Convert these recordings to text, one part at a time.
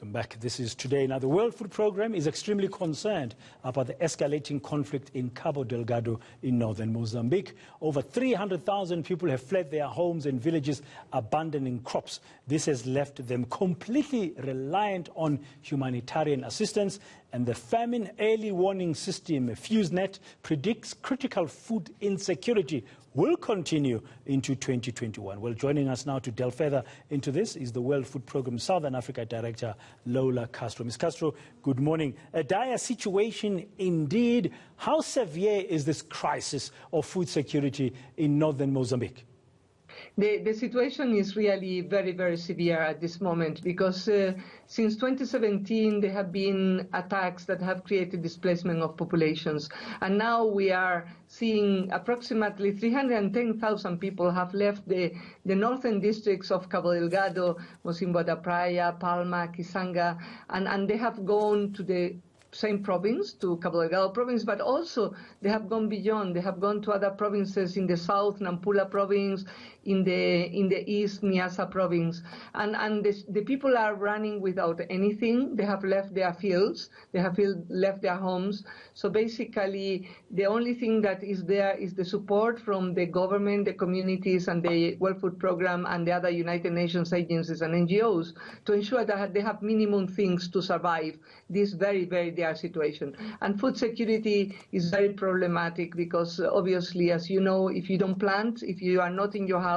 Welcome back. This is Today. Now, the World Food Programme is extremely concerned about the escalating conflict in Cabo Delgado in northern Mozambique. Over 300,000 people have fled their homes and villages, abandoning crops. This has left them completely reliant on humanitarian assistance. And the Famine Early Warning System, FuseNet, predicts critical food insecurity will continue into 2021. Well, joining us now to delve further into this is the World Food Programme Southern Africa Director, Lola Castro. Ms. Castro, good morning. A dire situation indeed. How severe is this crisis of food security in northern Mozambique? The situation is really very, very severe at this moment because since 2017 there have been attacks that have created displacement of populations. And now we are seeing approximately 310,000 people have left the northern districts of Cabo Delgado, Mocimboa da Praia, Palma, Kisanga, and they have gone to the same province, to Cabo Delgado province, but also they have gone beyond. They have gone to other provinces in the south, Nampula province, in the east, Niassa province. And the people are running without anything. They have left their fields. They have left their homes. So basically, the only thing that is there is the support from the government, the communities, and the World Food Programme and the other United Nations agencies and NGOs to ensure that they have minimum things to survive this very, very dire situation. And food security is very problematic because obviously, as you know, if you don't plant, if you are not in your house,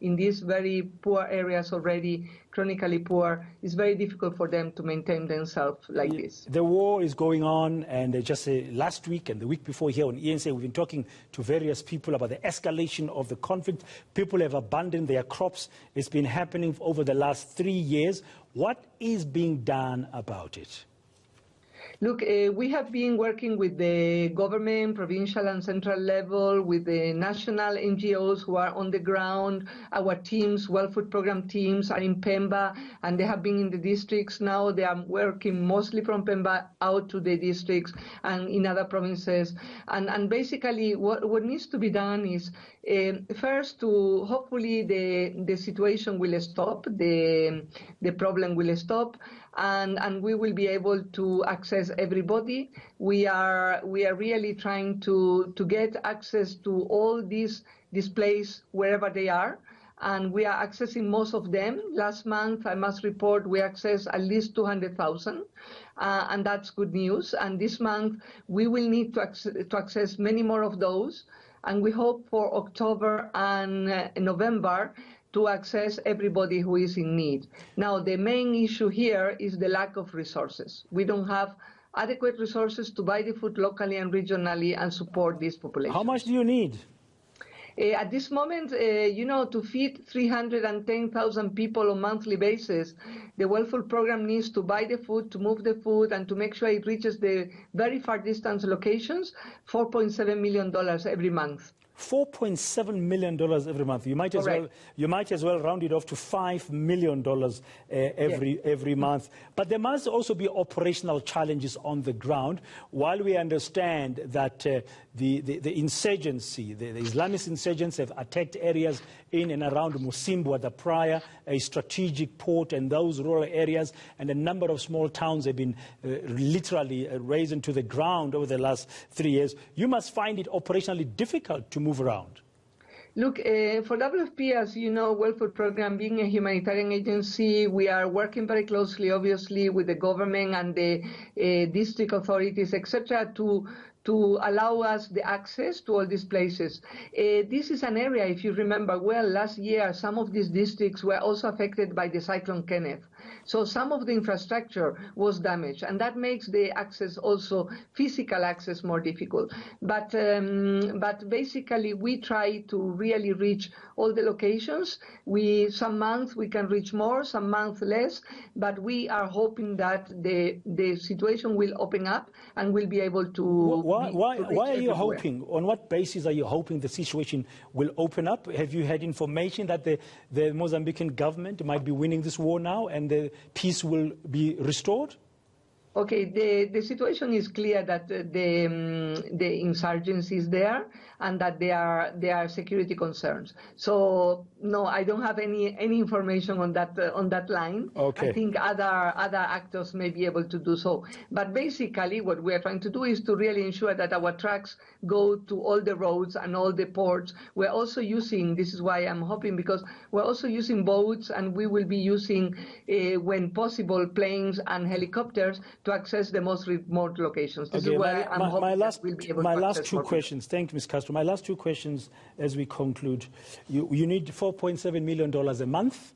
in these very poor areas already, chronically poor, it's very difficult for them to maintain themselves like this. The war is going on, and just last week and the week before here on ENSA, we've been talking to various people about the escalation of the conflict. People have abandoned their crops. It's been happening over the last 3 years. What is being done about it? Look, we have been working with the government, provincial and central level, with the national NGOs who are on the ground. Our teams, World Food Programme teams, are in Pemba, and they have been in the districts now. They are working mostly from Pemba out to the districts and in other provinces. And basically, what needs to be done is, first, to hopefully the situation will stop, the problem will stop, and we will be able to access everybody. We are really trying to get access to all these displaced wherever they are, and we are accessing most of them. Last month, I must report, we accessed at least 200,000, and that's good news. And this month, we will need to access many more of those, and we hope for October and November to access everybody who is in need. Now, the main issue here is the lack of resources. We don't have adequate resources to buy the food locally and regionally and support these populations. How much do you need? At this moment, to feed 310,000 people on a monthly basis, the World Food Programme needs to buy the food, to move the food, and to make sure it reaches the very far distance locations, $4.7 million every month. $4.7 million every month. You might as well round it off to $5 million every month. But there must also be operational challenges on the ground. While we understand that the insurgency, the Islamist insurgents have attacked areas in and around Mocimboa da Praia, a strategic port, and those rural areas, and a number of small towns have been literally razed to the ground over the last 3 years. You must find it operationally difficult to move around. Look, for WFP, as you know, World Food Programme, being a humanitarian agency, we are working very closely, obviously, with the government and the district authorities, etc., to allow us the access to all these places. This is an area, if you remember well, last year some of these districts were also affected by the Cyclone Kenneth. So some of the infrastructure was damaged, and that makes the access also, physical access, more difficult. But basically we try to really reach all the locations. Some months we can reach more, some months less, but we are hoping that the situation will open up and we'll be able to... Why are you hoping? On what basis are you hoping the situation will open up? Have you had information that the Mozambican government might be winning this war now and the peace will be restored? Okay, the situation is clear that the insurgency is there and that there are security concerns. So no, I don't have any information on that line. Okay. I think other actors may be able to do so. But basically, what we are trying to do is to really ensure that our trucks go to all the roads and all the ports. We're also using, this is why I'm hoping, because we're also using boats, and we will be using, when possible, planes and helicopters to access the most remote locations. This is where I'm hoping that we'll be able to access. My last two questions. Thank you, Ms. Castro. My last two questions as we conclude. You need $4.7 million a month.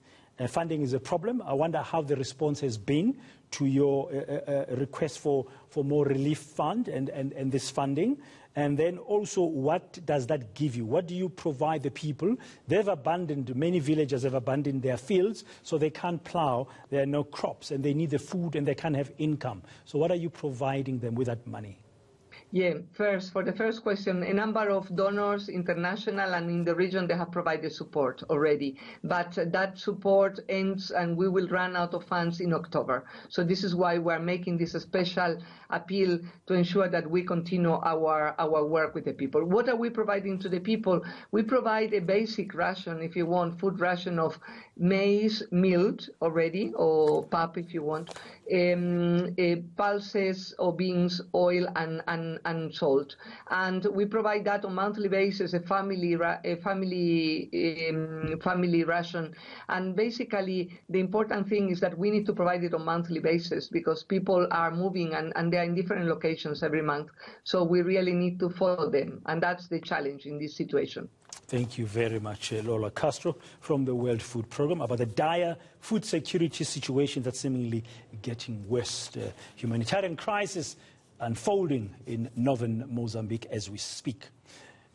Funding is a problem. I wonder how the response has been to your request for more relief fund and this funding. And then also, what does that give you? What do you provide the people? They've abandoned, many villagers have abandoned their fields, so they can't plow, there are no crops, and they need the food, and they can't have income. So what are you providing them with that money? Yeah, for the first question, a number of donors, international and in the region, they have provided support already. But that support ends and we will run out of funds in October. So this is why we're making this a special appeal to ensure that we continue our work with the people. What are we providing to the people? We provide a basic ration, if you want, food ration of maize milled already, or pap if you want, pulses or beans, oil and salt, and we provide that on monthly basis, a family ration. And basically, the important thing is that we need to provide it on monthly basis because people are moving and they are in different locations every month. So we really need to follow them, and that's the challenge in this situation. Thank you very much, Lola Castro from the World Food Programme, about the dire food security situation that's seemingly getting worse. The humanitarian crisis unfolding in northern Mozambique as we speak.